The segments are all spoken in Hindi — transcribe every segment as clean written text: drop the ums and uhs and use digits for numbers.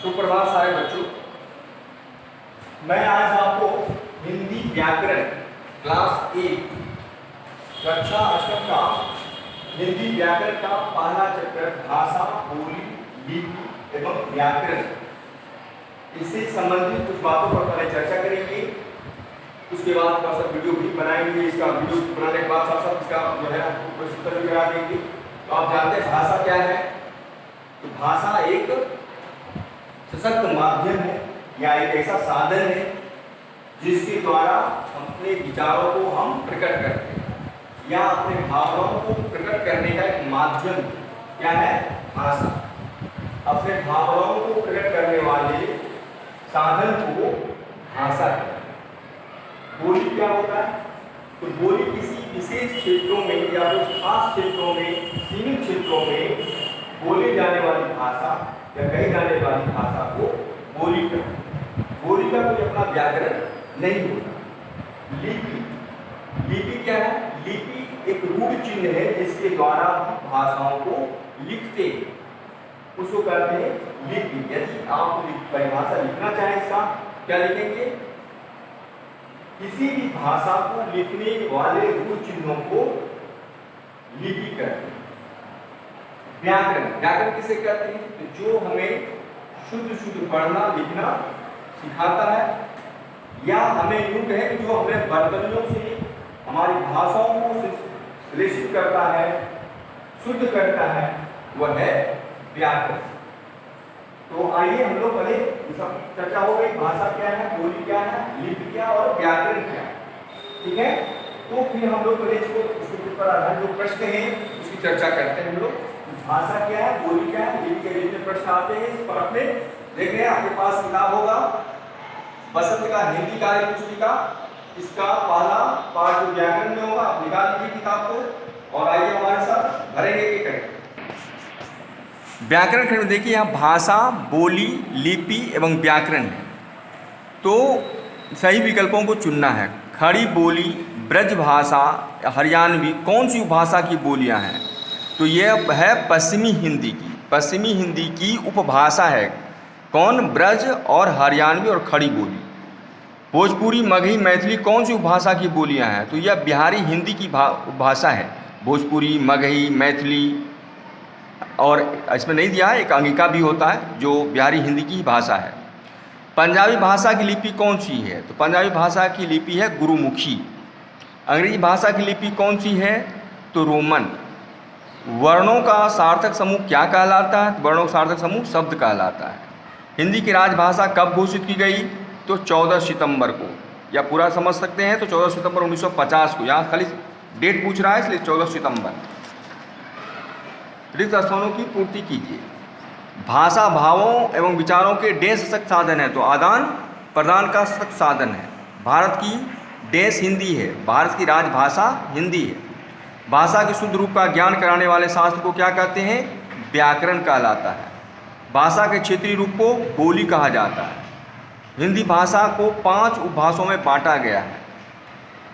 सुप्रभात सारे बच्चों। मैं आज आपको हिंदी व्याकरण क्लास 1 कक्षा 8 का हिंदी व्याकरण का पहला चैप्टर भाषा, बोली, लिपि एवं व्याकरण, इससे संबंधित कुछ बातों पर पहले चर्चा करेंगे। उसके बाद थोड़ा सा वीडियो भी बनाएंगे। इसका वीडियो बनाने के बाद साथ साथ इसका जो है प्रश्नोत्तर भी करा देंगे। तो आप जानते हैं भाषा क्या है? तो भाषा एक सशक्त माध्यम है या एक ऐसा साधन है जिसके द्वारा अपने विचारों को हम प्रकट करते हैं या अपने भावनाओं को प्रकट करने का एक माध्यम क्या है? भाषा। अपने भावनाओं को प्रकट करने वाले साधन को भाषा कहते हैं। बोली क्या होता है? तो बोली किसी विशेष क्षेत्रों में या कुछ खास क्षेत्रों में, सीमित क्षेत्रों में बोली जाने वाली भाषा या कही जाने वाली भाषा को बोली कहते हैं। बोली का कोई अपना व्याकरण नहीं होता। लिपि क्या है? लिपि एक रूढ़ चिन्ह है जिसके द्वारा भाषाओं को लिखते हैं, उसको कहते हैं लिपि। यदि आप परिभाषा लिखना चाहें इसका क्या लिखेंगे? किसी भी भाषा को लिखने वाले रूढ़ चिन्हों को लिपि कहते हैं। व्याकरण किसे कहते हैं? तो जो हमें शुद्ध पढ़ना लिखना सिखाता है या हमें यूं कहे कि जो हमें बर्तनियों से हमारी भाषाओं को श्लेषित करता है, शुद्ध करता है, वह है व्याकरण। तो आइए हम लोग पहले सब चर्चा हो गई। भाषा क्या है, बोली क्या है, लिपि क्या और व्याकरण क्या है, ठीक है। तो फिर हम लोग पहले इसके ऊपर आधारित जो प्रश्न हैं उसकी चर्चा करते हैं। हम लोग भाषा क्या है, बोली क्या है, लिपि के जितने प्रश्न आते हैं इस पर अपने देख रहे हैं। आपके पास किताब होगा बसंत का हिंदी कार्य पुस्तिका, इसका पहला पाठ जो व्याकरण में होगा आप निकाल लीजिए किताब को और आइए हमारे साथ भरेंगे कि करेंगे। व्याकरण खंड में देखिए यहाँ भाषा, बोली, लिपि एवं व्याकरण है। तो सही विकल्पों को चुनना है। खड़ी बोली, ब्रज भाषा, हरियाणवी, कौन सी भाषा की बोलियाँ हैं? तो यह है पश्चिमी हिंदी की। पश्चिमी हिंदी की उपभाषा है कौन? ब्रज और हरियाणवी और खड़ी बोली। भोजपुरी, मगही, मैथिली कौन सी उपभाषा की बोलियां हैं? तो यह बिहारी हिंदी की भाषा है। भोजपुरी, मगही, मैथिली और इसमें नहीं दिया है, एक अंगिका भी होता है जो बिहारी हिंदी की भाषा है। पंजाबी भाषा की लिपि कौन सी है? तो पंजाबी भाषा की लिपि है गुरुमुखी। अंग्रेजी भाषा की लिपि कौन सी है? तो रोमन। वर्णों का सार्थक समूह क्या कहलाता है? वर्णों का सार्थक समूह शब्द कहलाता है। हिंदी की राजभाषा कब घोषित की गई? तो 14 सितंबर को, या पूरा समझ सकते हैं तो 14 सितंबर 1950 को। यहाँ खाली डेट पूछ रहा है इसलिए 14 सितंबर। रिक्त स्थानों की पूर्ति कीजिए। भाषा भावों एवं विचारों के डेश सशक्त साधन है, तो आदान प्रदान का सशक्त साधन है। भारत की डेश हिंदी है, भारत की राजभाषा हिंदी है। भाषा के शुद्ध रूप का ज्ञान कराने वाले शास्त्र को क्या कहते हैं? व्याकरण कहलाता है। भाषा के क्षेत्रीय रूप को बोली कहा जाता है। हिंदी भाषा को 5 उपभाषाओं में बांटा गया है।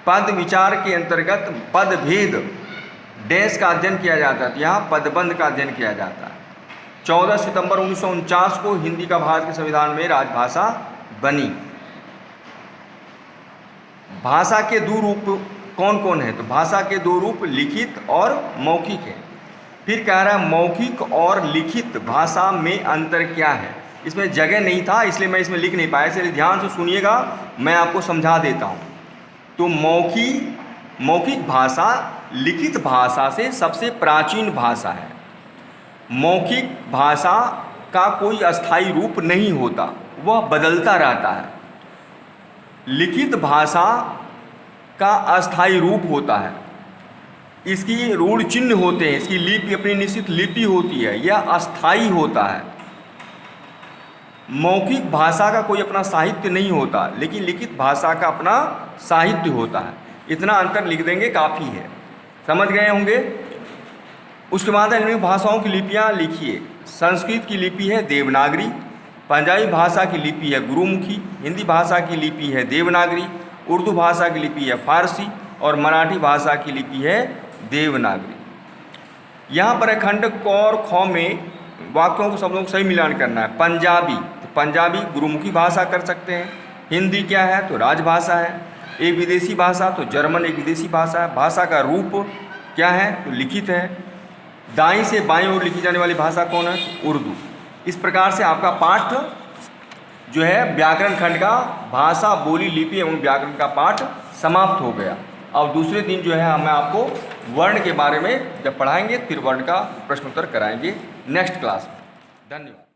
पद विचार के अंतर्गत पद भेद डैश का अध्ययन किया जाता है, तो यहाँ पदबंध का अध्ययन किया जाता है। 14 सितंबर 1949 को हिंदी का भारत के संविधान में राजभाषा बनी। भाषा के 2 रूप कौन कौन है? तो भाषा के 2 रूप लिखित और मौखिक है। फिर कह रहा है मौखिक और लिखित भाषा में अंतर क्या है? इसमें जगह नहीं था इसलिए मैं इसमें लिख नहीं पाया, इसलिए ध्यान से सुनिएगा, मैं आपको समझा देता हूँ। तो मौखिक भाषा लिखित भाषा से सबसे प्राचीन भाषा है। मौखिक भाषा का कोई अस्थायी रूप नहीं होता, वह बदलता रहता है। लिखित भाषा का अस्थायी रूप होता है, इसकी रूढ़ चिन्ह होते हैं, इसकी लिपि अपनी निश्चित लिपि होती है, यह अस्थायी होता है। मौखिक भाषा का कोई अपना साहित्य नहीं होता, लेकिन लिखित भाषा का अपना साहित्य होता है। इतना अंतर लिख देंगे काफ़ी है, समझ गए होंगे। उसके बाद इन भाषाओं की लिपियाँ लिखिए। संस्कृत की लिपि है देवनागरी, पंजाबी भाषा की लिपि है गुरुमुखी, हिंदी भाषा की लिपि है देवनागरी, उर्दू भाषा की लिपि है फारसी और मराठी भाषा की लिपि है देवनागरी। यहाँ पर खंड क और ख में वाक्यों को शब्दों को सही मिलान करना है। पंजाबी, तो पंजाबी गुरुमुखी भाषा कर सकते हैं। हिंदी क्या है, तो राजभाषा है। एक विदेशी भाषा, तो जर्मन एक विदेशी भाषा है। भाषा का रूप क्या है, तो लिखित है। दाईं से बाईं ओर लिखी जाने वाली भाषा कौन है, तो उर्दू। इस प्रकार से आपका पाठ जो है व्याकरण खंड का भाषा, बोली, लिपि एवं व्याकरण का पाठ समाप्त हो गया। अब दूसरे दिन जो है मैं आपको वर्ण के बारे में जब पढ़ाएंगे फिर वर्ण का प्रश्न उत्तर कराएंगे नेक्स्ट क्लास में। धन्यवाद।